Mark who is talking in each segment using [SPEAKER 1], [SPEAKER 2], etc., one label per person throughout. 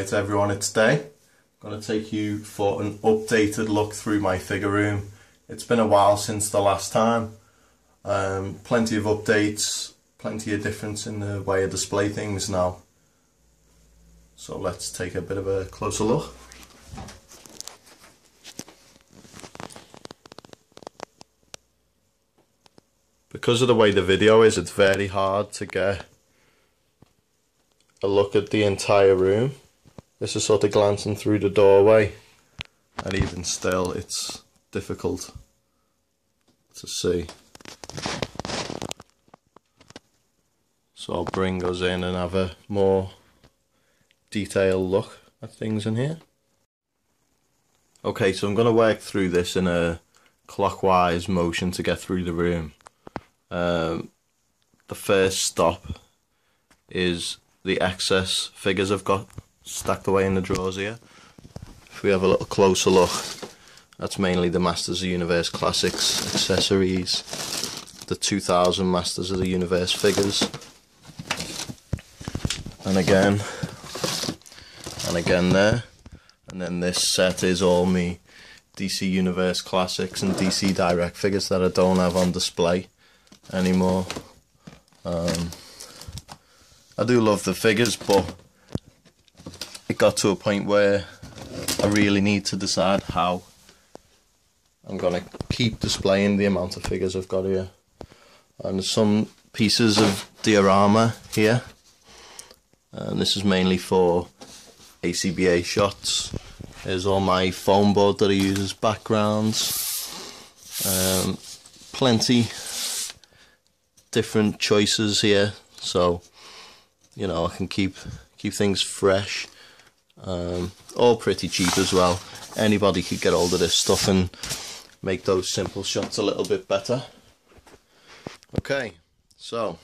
[SPEAKER 1] Right everyone, it's Day. I'm going to take you for an updated look through my figure room. It's been a while since the last time. Plenty of updates, plenty of difference in the way I display things now. So let's take a bit of a closer look. Because of the way the video is, it's very hard to get a look at the entire room. This is sort of glancing through the doorway, and even still it's difficult to see. So I'll bring us in and have a more detailed look at things in here. Okay, so I'm going to work through this in a clockwise motion to get through the room. The first stop is the excess figures I've got stacked away in the drawers here. If we have a little closer look, that's mainly the Masters of the Universe Classics accessories, the 2000 Masters of the Universe figures, and again there. And then this set is all me DC Universe Classics and DC Direct figures that I don't have on display anymore. I do love the figures, but it got to a point where I really need to decide how I'm going to keep displaying the amount of figures I've got here. And there's some pieces of diorama here, and this is mainly for ACBA shots. There's all my foam board that I use as backgrounds. Plenty different choices here, so you know, I can keep things fresh. All pretty cheap as well. Anybody could get hold of this stuff and make those simple shots a little bit better. Okay, so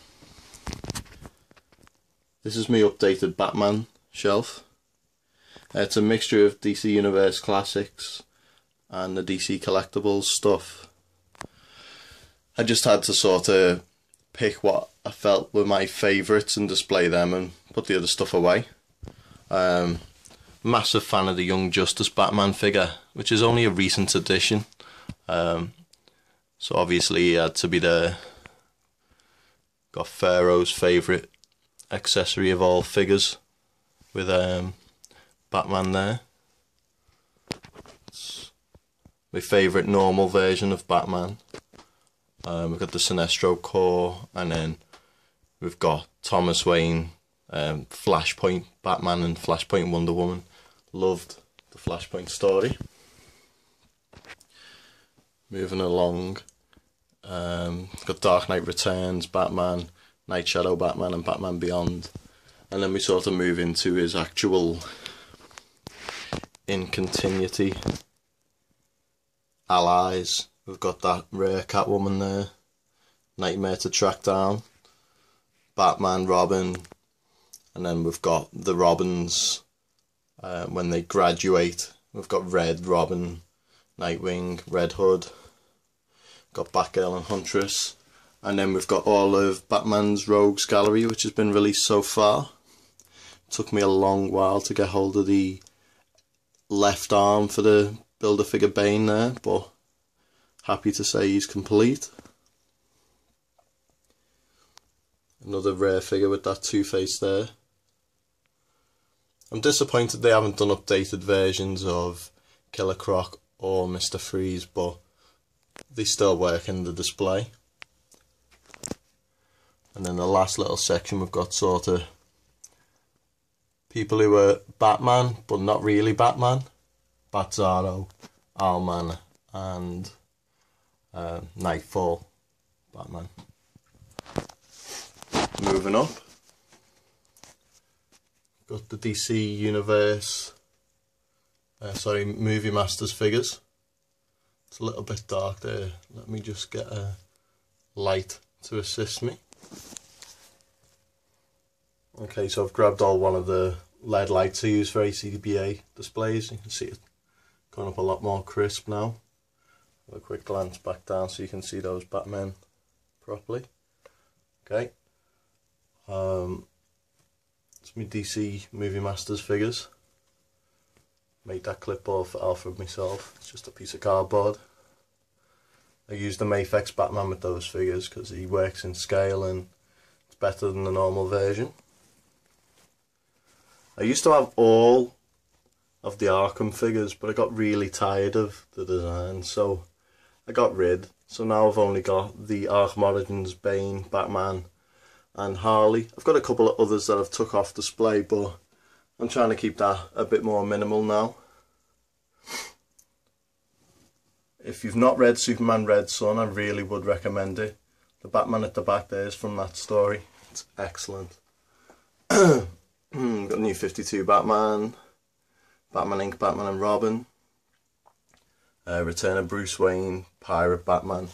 [SPEAKER 1] this is my updated Batman shelf. It's a mixture of DC Universe Classics and the DC Collectibles stuff. I just had to sort of pick what I felt were my favourites and display them and put the other stuff away. Massive fan of the Young Justice Batman figure, which is only a recent addition. So obviously he had to be there. Got Pharaoh's favourite accessory of all figures with Batman there. It's my favourite normal version of Batman. We've got the Sinestro core, and then we've got Thomas Wayne, Flashpoint Batman and Flashpoint Wonder Woman. Loved the Flashpoint story. Moving along, got Dark Knight Returns Batman, Night Shadow Batman and Batman Beyond. And then we sort of move into his actual in continuity allies. We've got that rare Catwoman there, Nightmare to Track Down, Batman, Robin, and then we've got the Robins when they graduate. We've got Red Robin, Nightwing, Red Hood, got Batgirl and Huntress, and then we've got all of Batman's Rogues Gallery, which has been released so far. It took me a long while to get hold of the left arm for the Build-A-Figure Bane there, but happy to say he's complete. Another rare figure with that Two-Face there. I'm disappointed they haven't done updated versions of Killer Croc or Mr. Freeze, but they still work in the display. And then the last little section, we've got sort of people who are Batman but not really Batman. Bat-Zaro, Owlman and Nightfall Batman. Moving up, got the DC Universe, Movie Masters figures. It's a little bit dark there. Let me just get a light to assist me. Okay, so I've grabbed one of the LED lights I use for ACBA displays. You can see it going up a lot more crisp now. A quick glance back down so you can see those Batmen properly. Okay. It's my DC Movie Masters figures. made that clipboard for Alfred myself. It's just a piece of cardboard. I used the Mafex Batman with those figures because he works in scale and it's better than the normal version. I used to have all of the Arkham figures, but I got really tired of the design, so I got rid. So now I've only got the Arkham Origins, Bane, Batman and Harley. I've got a couple of others that I've took off display, but I'm trying to keep that a bit more minimal now. If you've not read Superman Red Son, I really would recommend it. The Batman at the back there is from that story. It's excellent. Got a new 52 Batman, Batman Inc., Batman and Robin, Return of Bruce Wayne, Pirate Batman,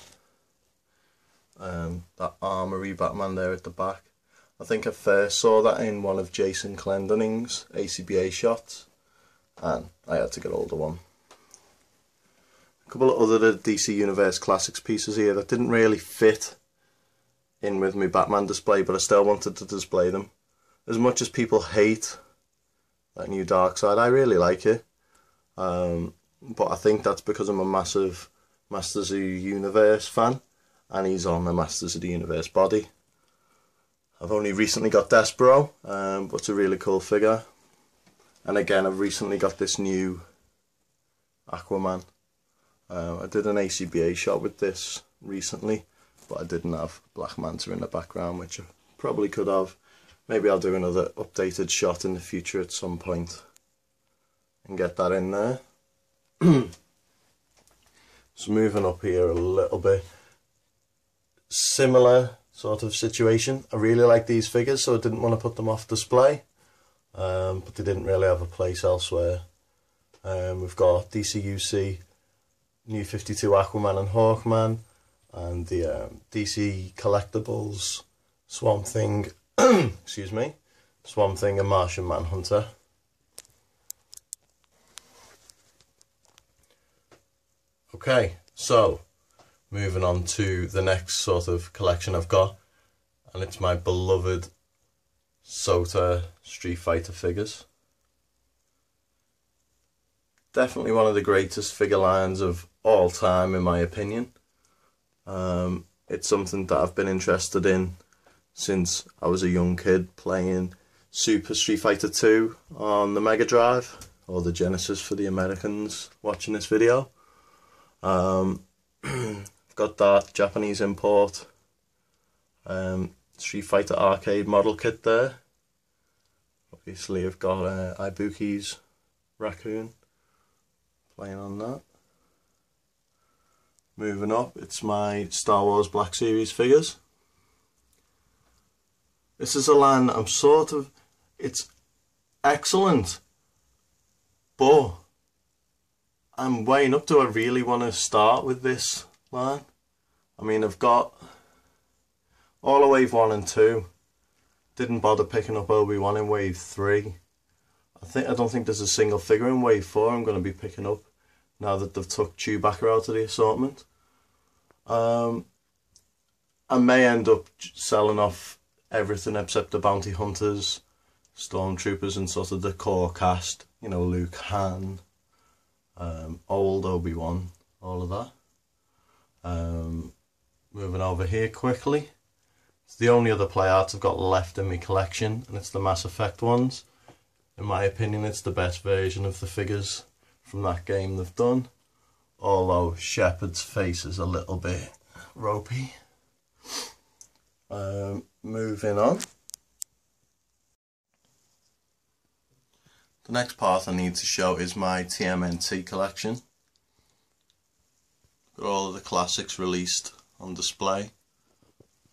[SPEAKER 1] that armory Batman there at the back. I think I first saw that in one of Jason Clendening's ACBA shots, and I had to get hold of one. A couple of other DC Universe Classics pieces here that didn't really fit in with my Batman display, but I still wanted to display them. As much as people hate that new Darkseid, I really like it. But I think that's because I'm a massive Masters of the Universe fan, and he's on the Masters of the Universe body. I've only recently got Despero, but it's a really cool figure. And again, I've recently got this new Aquaman. I did an ACBA shot with this recently, but I didn't have Black Manta in the background, which I probably could have. Maybe I'll do another updated shot in the future at some point and get that in there. So moving up here a little bit, similar sort of situation. I really like these figures, so I didn't want to put them off display, but they didn't really have a place elsewhere. We've got DCUC, New 52 Aquaman and Hawkman, and the DC Collectibles Swamp Thing, excuse me, Swamp Thing and Martian Manhunter. Okay, so moving on to the next sort of collection I've got, and it's my beloved Soto Street Fighter figures. Definitely one of the greatest figure lines of all time in my opinion. It's something that I've been interested in since I was a young kid playing Super Street Fighter 2 on the Mega Drive, or the Genesis for the Americans watching this video. I've got that Japanese import Street Fighter arcade model kit there. Obviously I've got Ibuki's raccoon playing on that. Moving up, it's my Star Wars Black Series figures. This is a line I'm sort of, it's excellent, but I'm weighing up, do I really want to start with this line? I mean, I've got all of Wave 1 and 2. Didn't bother picking up Obi-Wan in Wave 3. I don't think there's a single figure in Wave 4 I'm going to be picking up now that they've took Chewbacca out of the assortment. I may end up selling off everything except the Bounty Hunters, Stormtroopers and sort of the core cast, you know, Luke, Han, old Obi-Wan, all of that. Moving over here quickly, it's the only other play arts I've got left in my collection, and it's the Mass Effect ones. In my opinion, it's the best version of the figures from that game they've done, although Shepard's face is a little bit ropey. Moving on. The next part I need to show is my TMNT collection. Got all of the classics released on display.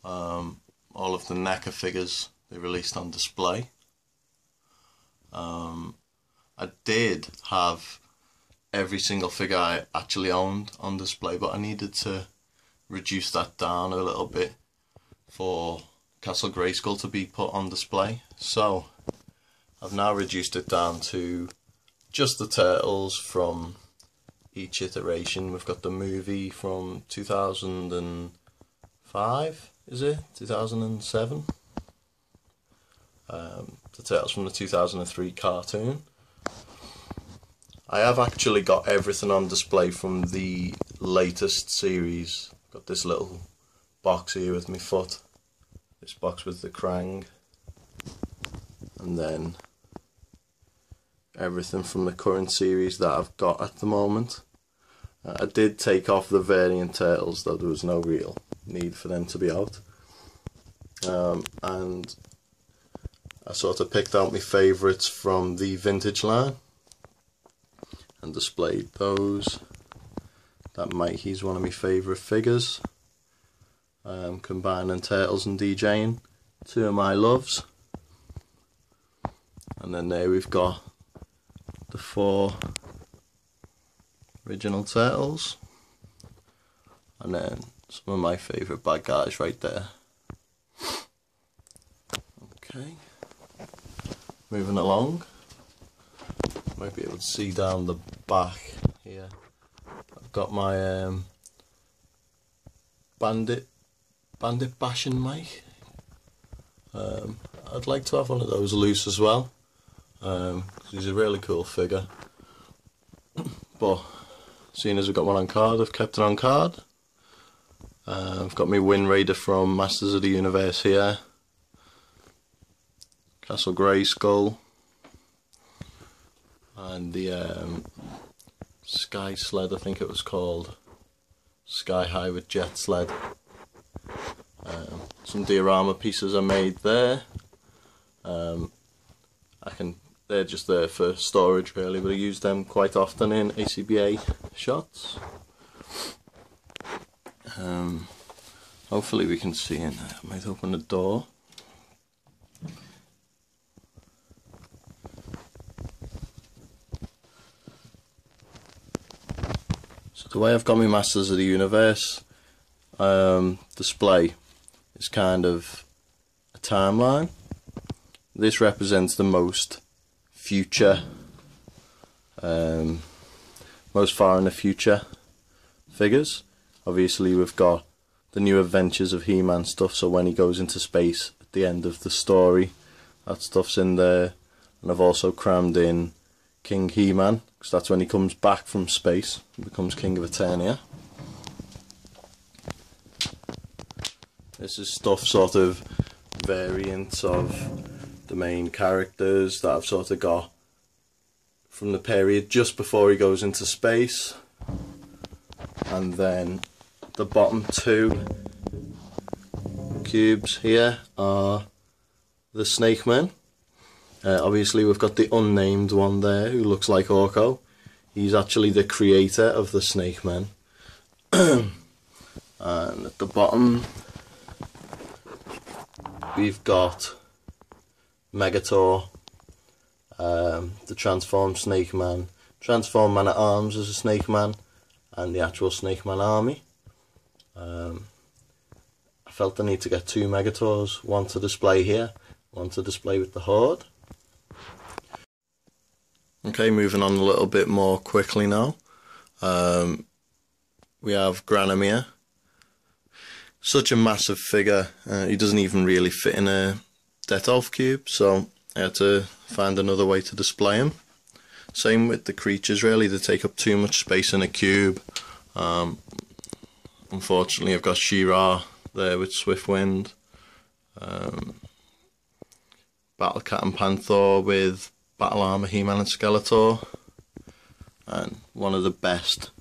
[SPEAKER 1] All of the Neca figures they released on display. I did have every single figure I actually owned on display, but I needed to reduce that down a little bit for Castle Grayskull to be put on display. So I've now reduced it down to just the turtles from each iteration. We've got the movie from 2005, is it? 2007? The turtles from the 2003 cartoon. I have actually got everything on display from the latest series. Got this little box here with my foot, this box with the Krang, and then everything from the current series that I've got at the moment. I did take off the variant turtles, though there was no real need for them to be out. And I sort of picked out my favourites from the vintage line and displayed those. That Mikey's one of my favourite figures. Combining turtles and DJing, two of my loves. And then there we've got the 4 original turtles, and then some of my favourite bad guys right there. Okay, moving along. Might be able to see down the back here. I've got my bandit bashing mic. I'd like to have one of those loose as well. He's a really cool figure, but seeing as we've got one on card, I've kept it on card. I've got my Wind Raider from Masters of the Universe here, Castle Grayskull, and the Sky Sled, I think it was called, Sky High with Jet Sled. Some diorama pieces are made there. They're just there for storage really, but I use them quite often in ACBA shots. Hopefully we can see in there. I might open the door. So the way I've got my Masters of the Universe display is kind of a timeline. This represents the most future, most far in the future figures. Obviously we've got the new adventures of He-Man stuff, so when he goes into space at the end of the story, that stuff's in there. And I've also crammed in King He-Man, because that's when he comes back from space and becomes King of Eternia. This is stuff, sort of variants of the main characters that I've sort of got from the period just before he goes into space. And then the bottom 2 cubes here are the Snake Men. Obviously we've got the unnamed one there who looks like Orko. He's actually the creator of the Snake Men. And at the bottom we've got Megator, the Transformed Snake Man, Transformed Man at Arms as a Snake Man, and the actual Snake Man army. I felt the need to get 2 Megators, one to display here, one to display with the Horde. Okay, moving on a little bit more quickly now. We have Granomir. Such a massive figure, he doesn't even really fit in a Detolf cube, so I had to find another way to display him. Same with the creatures really, they take up too much space in a cube. Unfortunately I've got She-Ra there with Swiftwind, Battle Cat and Panther with Battle Armor He-Man and Skeletor, and one of the best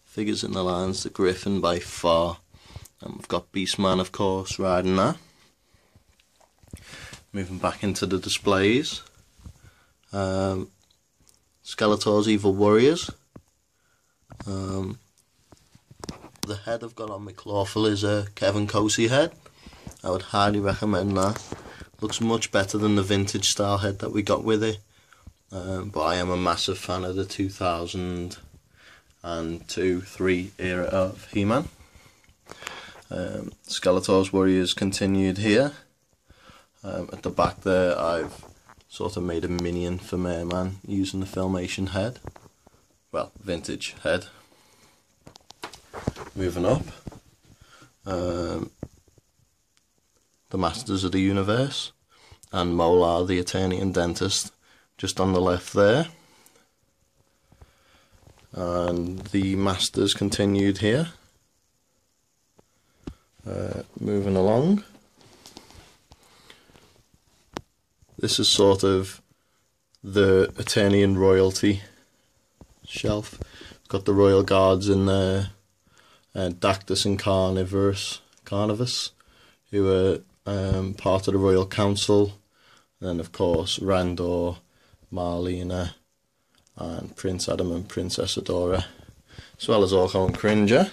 [SPEAKER 1] figures in the lines, the Griffin by far. And we've got Beastman of course riding that. Moving back into the displays, Skeletor's Evil Warriors. The head I've got on my Clawful is a Kevin Cosey head. I would highly recommend that. Looks much better than the vintage style head that we got with it. But I am a massive fan of the 2002-3 era of He-Man. Skeletor's Warriors continued here. At the back there I've sort of made a minion for Merman using the Filmation head. Well, vintage head. Moving up. The Masters of the Universe and Molar the Eternian Dentist just on the left there. and the Masters continued here. Moving along, this is sort of the Eternian royalty shelf. It's got the royal guards in there, Dactus and Carnivus, who are part of the royal council. And then of course Randor, Marlena, and Prince Adam and Princess Adora, as well as Orko and Cringer.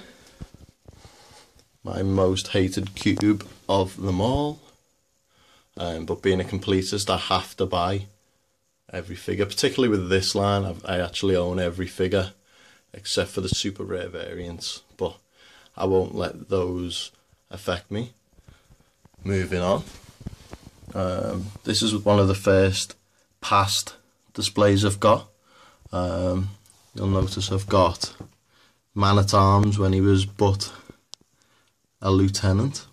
[SPEAKER 1] My most hated cube of them all. But being a completist, I have to buy every figure, particularly with this line. I actually own every figure except for the super rare variants, but I won't let those affect me. Moving on, this is one of the first past displays I've got. You'll notice I've got Man-at-Arms when he was but a lieutenant.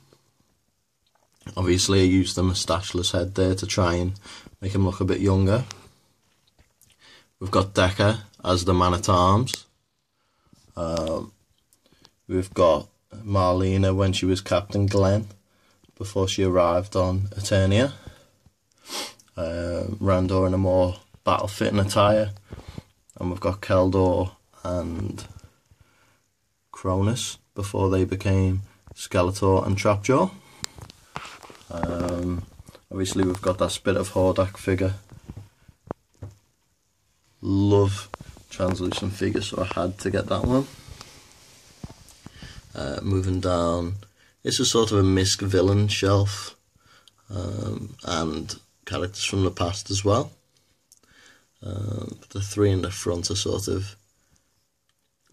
[SPEAKER 1] Obviously I used the moustacheless head there to try and make him look a bit younger. We've got Neca as the Man-at-Arms. We've got Marlena when she was Captain Glenn, before she arrived on Eternia. Randor in a more battle-fitting attire. And we've got Keldor and Cronus before they became Skeletor and Trapjaw. Obviously we've got that Spit of Hordak figure. Love translucent figures, so I had to get that one. Moving down, this is sort of a Misk villain shelf, and characters from the past as well. But the three in the front are sort of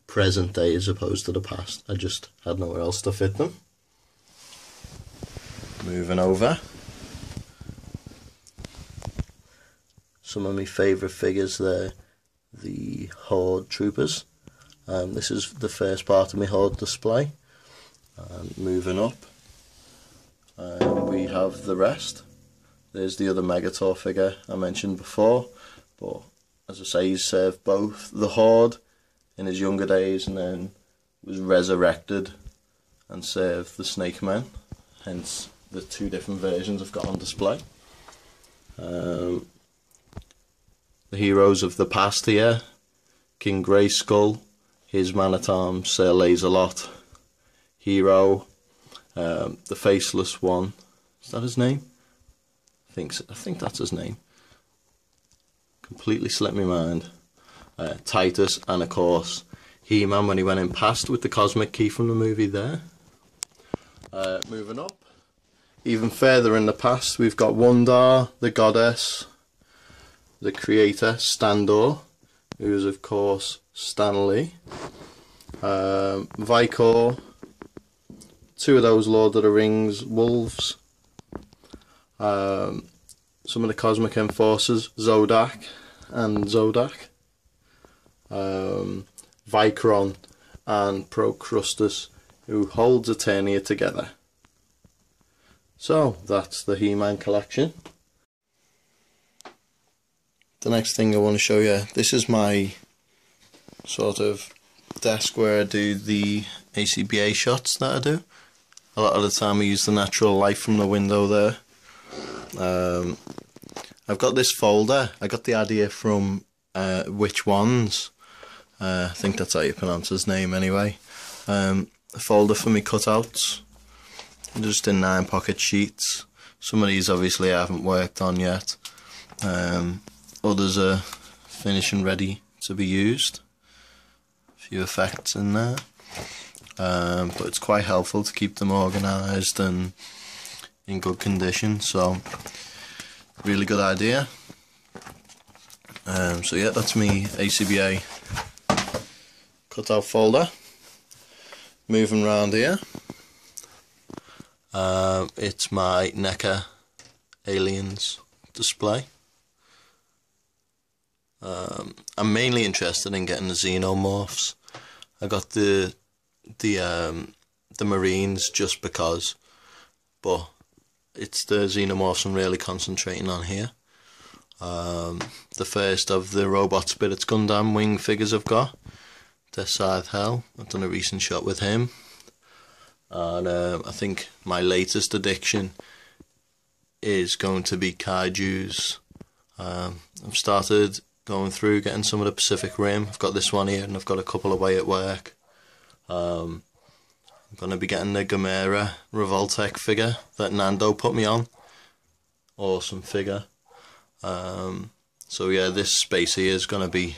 [SPEAKER 1] present day as opposed to the past. I just had nowhere else to fit them. Moving over, some of my favourite figures there, the Horde Troopers. This is the first part of my Horde display. And moving up, we have the rest. There's the other Megator figure I mentioned before, but as I say, he's served both the Horde in his younger days and then was resurrected and served the Snake Men, hence the two different versions I've got on display. The heroes of the past here, King Grayskull, his Man-at-Arms, Sir Laserlot, Hero, the Faceless One, is that his name? I think that's his name. Completely slipped my mind. Titus, and of course He-Man when he went in past with the cosmic key from the movie there. Moving up, even further in the past, we've got Wundar, the goddess, the creator, Standor, who is of course Stan Lee, Vicor, two of those Lord of the Rings wolves, some of the Cosmic Enforcers, Zodak and Zodak, Vicron and Procrustes, who holds Eternia together. So that's the He-Man collection. The next thing I want to show you, this is my sort of desk where I do the ACBA shots that I do. A lot of the time I use the natural light from the window there. I've got this folder. I got the idea from Which Ones. I think that's how you pronounce his name anyway. A folder for me cutouts, just in 9 pocket sheets. Some of these obviously I haven't worked on yet. Others are finished and ready to be used. A few effects in there. But it's quite helpful to keep them organised and in good condition, so really good idea. So yeah, that's me ACBA cutout folder. Moving around here, it's my Neca Aliens display. I'm mainly interested in getting the Xenomorphs. I got the Marines just because, but it's the Xenomorphs I'm really concentrating on here. The first of the Robot Spirits Gundam wing figures I've got. Death Hell. I've done a recent shot with him. And I think my latest addiction is going to be kaijus. I've started going through getting some of the Pacific Rim. I've got this one here and I've got a couple away at work. I'm going to be getting the Gamera Revoltech figure that Nando put me on. Awesome figure. So yeah, this space here is going to be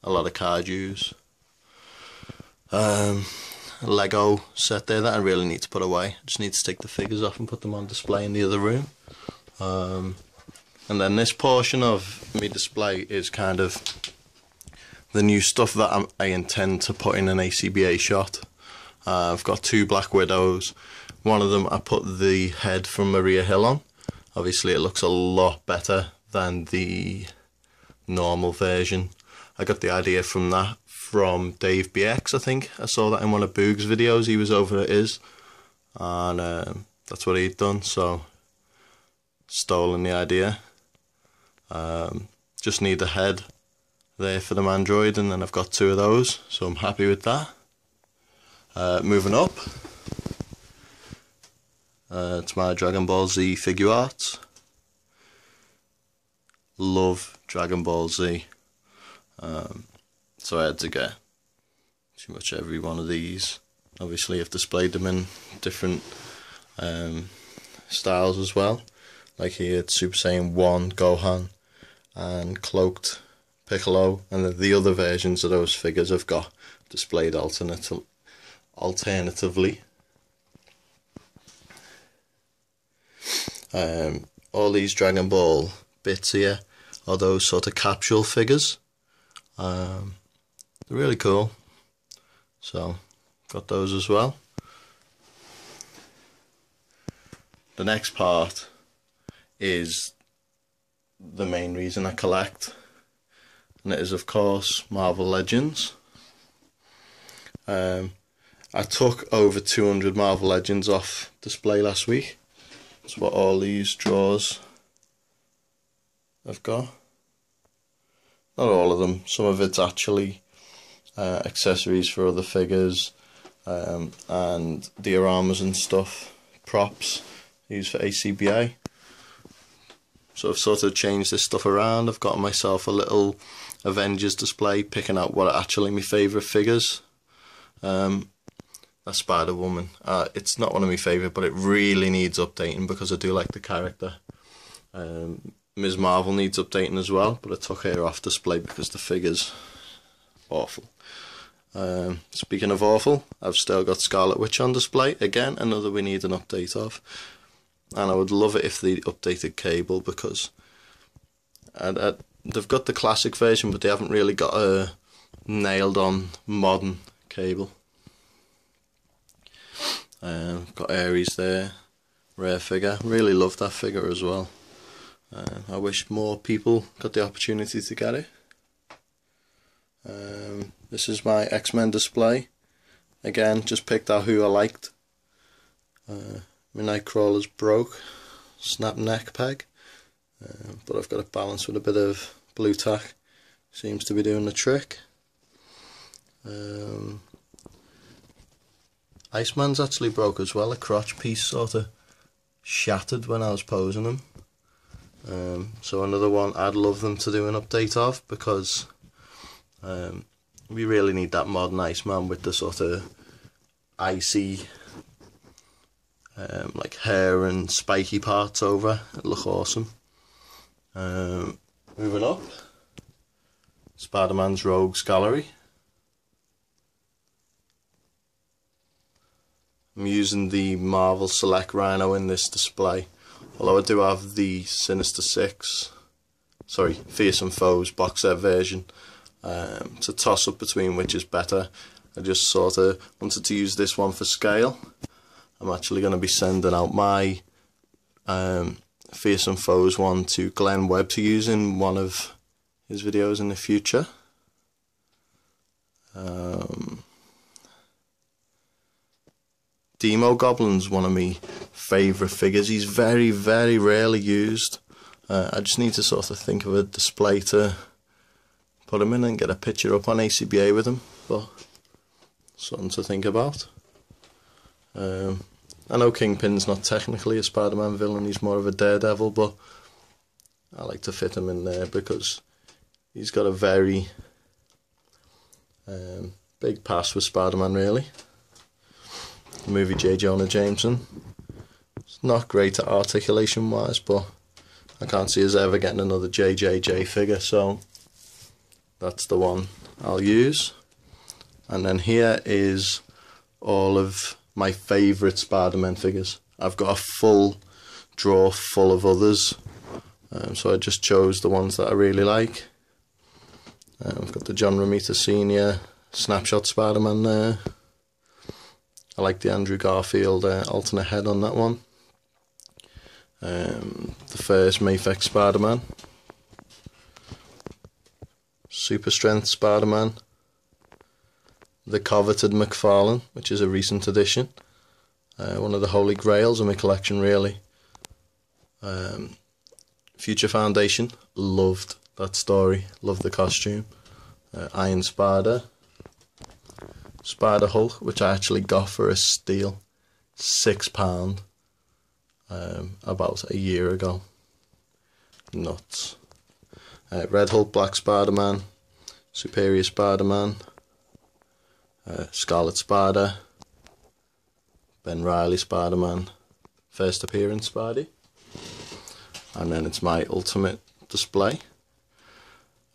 [SPEAKER 1] a lot of kaijus. A Lego set there that I really need to put away. I just need to take the figures off and put them on display in the other room. And then this portion of my display is kind of the new stuff that I intend to put in an ACBA shot. I've got 2 Black Widows. One of them I put the head from Maria Hill on. Obviously it looks a lot better than the normal version. I got the idea from that from Dave BX, I think. I saw that in one of Boog's videos. He was over at his, and that's what he'd done, so stolen the idea. Just need the head there for the Mandroid, and then I've got 2 of those, so I'm happy with that. Moving up, it's my Dragon Ball Z figure arts. Love Dragon Ball Z. So I had to get pretty much every one of these. Obviously I've displayed them in different styles as well. Like here it's Super Saiyan 1 Gohan and Cloaked Piccolo, and then the other versions of those figures I've got displayed alternatively. All these Dragon Ball bits here are those sort of capsule figures. They're really cool, so got those as well. The next part is the main reason I collect, and it is of course Marvel Legends. I took over 200 Marvel Legends off display last week. That's what all these drawers I've got. Not all of them, some of it's actually accessories for other figures, and dioramas and stuff, props used for ACBA. So I've sort of changed this stuff around. I've got myself a little Avengers display, picking out what are actually my favourite figures. That's Spider-Woman. It's not one of my favourite, but it really needs updating because I do like the character. Ms. Marvel needs updating as well, but I took her off display because the figure's awful. Speaking of awful, I've still got Scarlet Witch on display. Again, another we need an update of. And I would love it if they updated Cable, because they've got the classic version, but they haven't really got a nailed on modern Cable. Got Ares there, rare figure. Really love that figure as well. I wish more people got the opportunity to get it. This is my X-Men display. Again, just picked out who I liked. My Nightcrawler's broke, snap neck peg, but I've got it balanced with a bit of blue tack. Seems to be doing the trick. Iceman's actually broke as well. A crotch piece sort of shattered when I was posing him. So another one I'd love them to do an update of, because we really need that modern Iceman with the sort of icy like hair and spiky parts over. It'd look awesome. Moving up, Spider-Man's Rogues Gallery. I'm using the Marvel Select Rhino in this display, although I do have the Fearsome Foes box set version to toss up between which is better. I just sort of wanted to use this one for scale. I'm actually going to be sending out my Fearsome Foes one to Glenn Webb to use in one of his videos in the future. Emo Goblins, one of my favourite figures. He's very, very rarely used. I just need to sort of think of a display to put him in and get a picture up on ACBA with him, but something to think about. I know Kingpin's not technically a Spider-Man villain, he's more of a daredevil, but I like to fit him in there because he's got a very big past with Spider-Man, really. The movie J. Jonah Jameson. It's not great at articulation wise, but I can't see us ever getting another JJJ figure, so that's the one I'll use. And then here is all of my favourite Spider-Man figures. I've got a full drawer full of others, so I just chose the ones that I really like. I've got the John Romita Sr. Snapshot Spider-Man there. I like the Andrew Garfield alternate head on that one. The first Mayfix Spider-Man. Super Strength Spider-Man. The coveted McFarlane, which is a recent addition. One of the holy grails of my collection, really. Future Foundation, loved that story, loved the costume. Iron Spider. Spider Hulk, which I actually got for a steal, £6, about a year ago. Nuts. Red Hulk, Black Spider-Man, Superior Spider-Man, Scarlet Spider, Ben Reilly Spider-Man, first appearance Spidey, and then it's my ultimate display.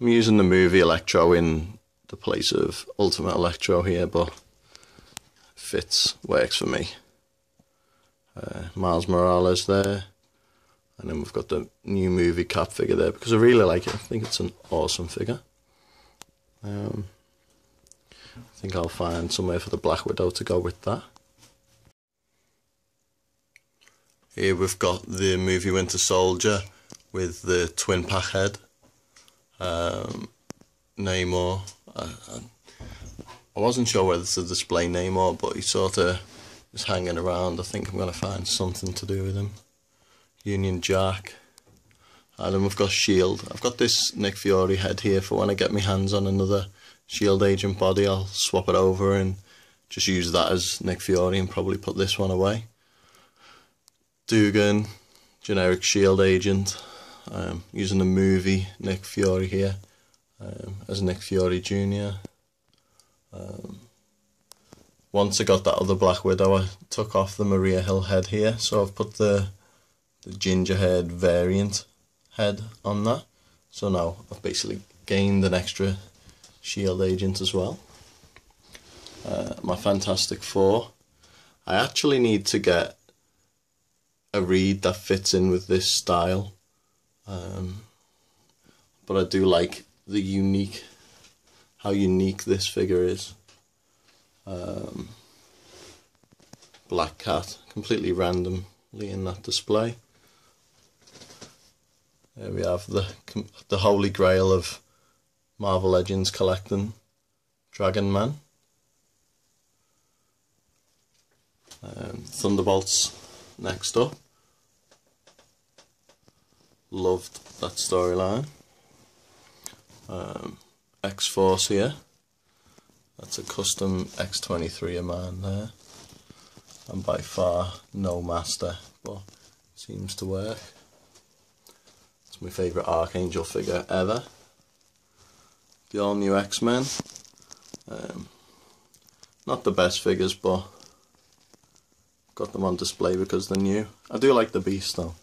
[SPEAKER 1] I'm using the movie Electro in the place of Ultimate Electro here, but fits, works for me. Miles Morales there, and then we've got the new movie Cap figure there because I really like it. I think it's an awesome figure. I think I'll find somewhere for the Black Widow to go with that. Here we've got the movie Winter Soldier with the twin pack head. Namor. I wasn't sure whether to display Namor, but he sort of is hanging around. I think I'm going to find something to do with him. Union Jack. And then we've got S.H.I.E.L.D. I've got this Nick Fury head here for when I get my hands on another S.H.I.E.L.D. agent body. I'll swap it over and just use that as Nick Fury and probably put this one away. Dugan, generic S.H.I.E.L.D. agent. Using the movie Nick Fury here as Nick Fury Jr. Once I got that other Black Widow, I took off the Maria Hill head here, so I've put the ginger haired variant head on that. So now I've basically gained an extra S.H.I.E.L.D. agent as well. My Fantastic Four. I actually need to get a reed that fits in with this style, but I do like how unique this figure is. Black Cat, completely randomly in that display. There we have the holy grail of Marvel Legends collecting, Dragon Man. Thunderbolts next up. Loved that storyline. X-Force here. That's a custom X-23 a man there. And by far no master, but seems to work. It's my favourite Archangel figure ever. The all new X-Men. Not the best figures, but got them on display because they're new. I do like the Beast though.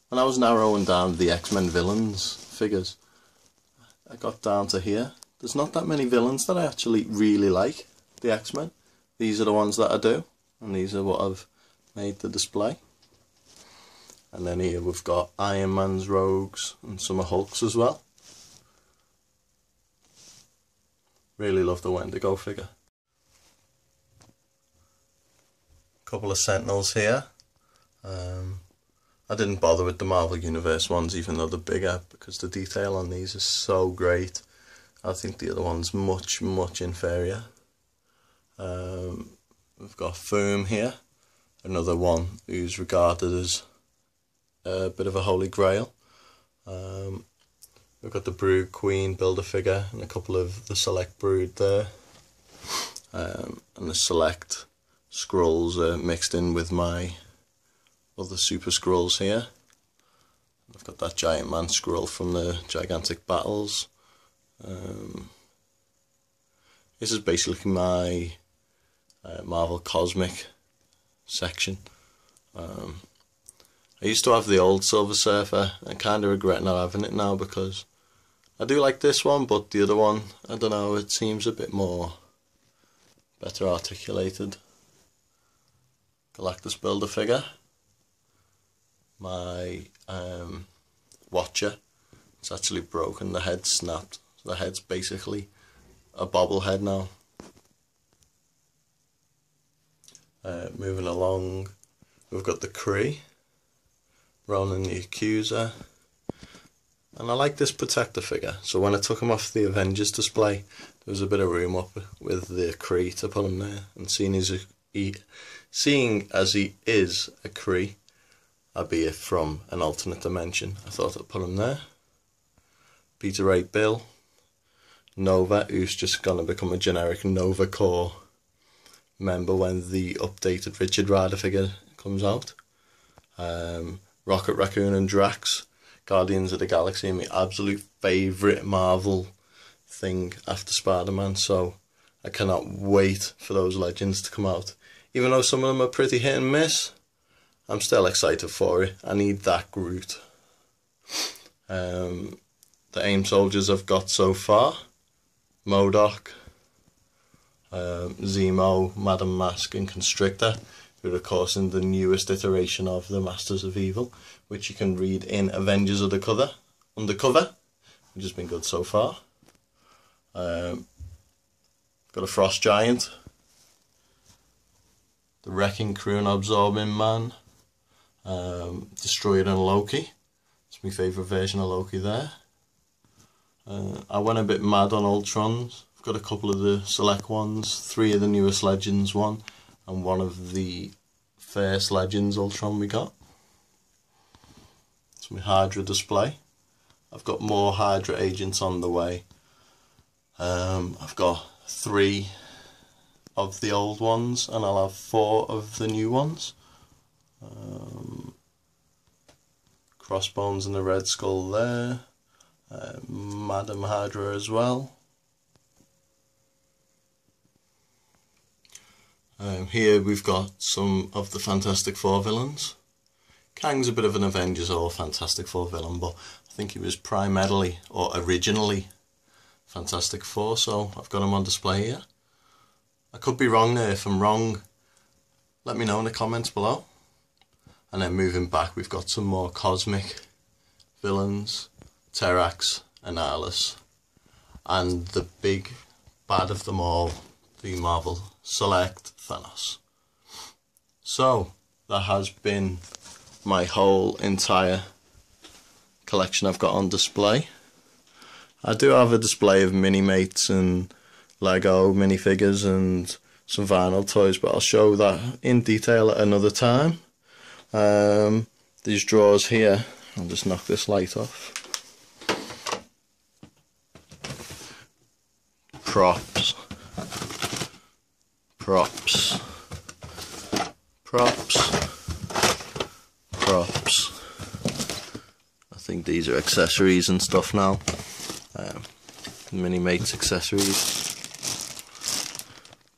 [SPEAKER 1] When I was narrowing down the X-Men villains figures, I got down to here. There's not that many villains that I actually really like, the X-Men. These are the ones that I do, and these are what I've made to display. And then here we've got Iron Man's Rogues and some of Hulk's as well. Really love the Wendigo figure. Couple of Sentinels here. I didn't bother with the Marvel Universe ones, even though they're bigger, because the detail on these is so great. I think the other one's much, much inferior. We've got Foom here, another one who's regarded as a bit of a holy grail. We've We've got the Brood Queen Build-A-Figure and a couple of the Select Brood there. And the Select Skrulls are mixed in with my other Super Skrulls here. I've got that Giant Man Skrull from the Gigantic Battles. This is basically my Marvel Cosmic section. I used to have the old Silver Surfer. I kind of regret not having it now because I do like this one, but the other one, I don't know, it seems a bit more better articulated. Galactus Build-A-Figure. My Watcher. It's actually broken, the head snapped. The head's basically a bobblehead now. Moving along, we've got the Kree, Ronan the Accuser, and I like this Protector figure, so when I took him off the Avengers display, there was a bit of room up with the Kree to put him there, and seeing as he is a Kree, albeit from an alternate dimension, I thought I'd put him there. Peter Ray Bill, Nova, who's just going to become a generic Nova Corps member when the updated Richard Rider figure comes out. Rocket Raccoon and Drax, Guardians of the Galaxy, my absolute favourite Marvel thing after Spider-Man, so I cannot wait for those Legends to come out. Even though some of them are pretty hit and miss, I'm still excited for it. I need that Groot. The AIM soldiers I've got so far: MODOK, Zemo, Madam Mask and Constrictor, who are of course in the newest iteration of the Masters of Evil, which you can read in Avengers Undercover, which has been good so far. Got a Frost Giant, the Wrecking Crew and Absorbing Man, Destroyer and Loki. It's my favourite version of Loki there. I went a bit mad on Ultrons. I've got a couple of the select ones, 3 of the newest Legends one, and 1 of the first Legends Ultron we got. It's my Hydra display. I've got more Hydra agents on the way. I've got 3 of the old ones and I'll have 4 of the new ones. Crossbones and the Red Skull there. Madam Hydra as well. Here we've got some of the Fantastic Four villains. Kang's a bit of an Avengers or Fantastic Four villain, but I think he was primarily or originally Fantastic Four, so I've got him on display here. I could be wrong there. If I'm wrong, let me know in the comments below. And then moving back, we've got some more cosmic villains: Terrax, Annihilus, and the big bad of them all, the Marvel Select Thanos. So that has been my whole entire collection I've got on display. I do have a display of Minimates and Lego minifigures and some vinyl toys, but I'll show that in detail at another time. These drawers here, I'll just knock this light off. Props. Props. Props. Props. I think these are accessories and stuff now. Minimates Accessories.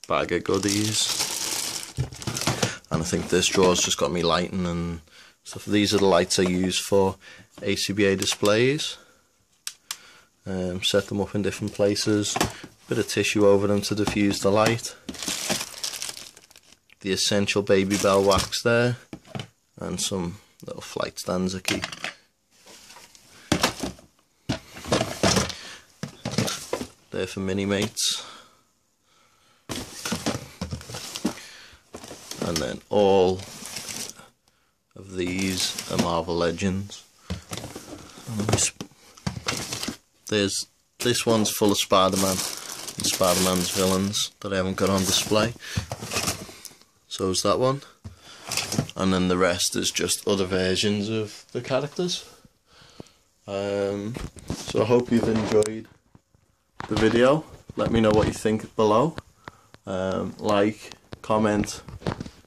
[SPEAKER 1] Bag of goodies. And I think this drawer's just got me lighting and stuff. These are the lights I use for ACBA displays. Set them up in different places. Bit of tissue over them to diffuse the light. The Essential Baby Bell wax there. And some little flight stands I keep. There for Minimates. And then all of these are Marvel Legends. This one's full of Spider-Man and Spider-Man's villains that I haven't got on display. So is that one. And then the rest is just other versions of the characters. So I hope you've enjoyed the video. Let me know what you think below. Like, comment,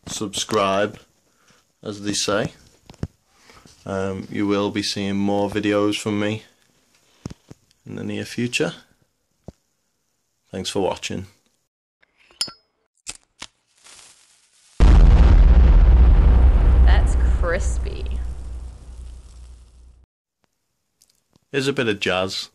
[SPEAKER 1] subscribe, as they say. You will be seeing more videos from me in the near future. Thanks for watching.
[SPEAKER 2] That's crispy.
[SPEAKER 1] Here's a bit of jazz.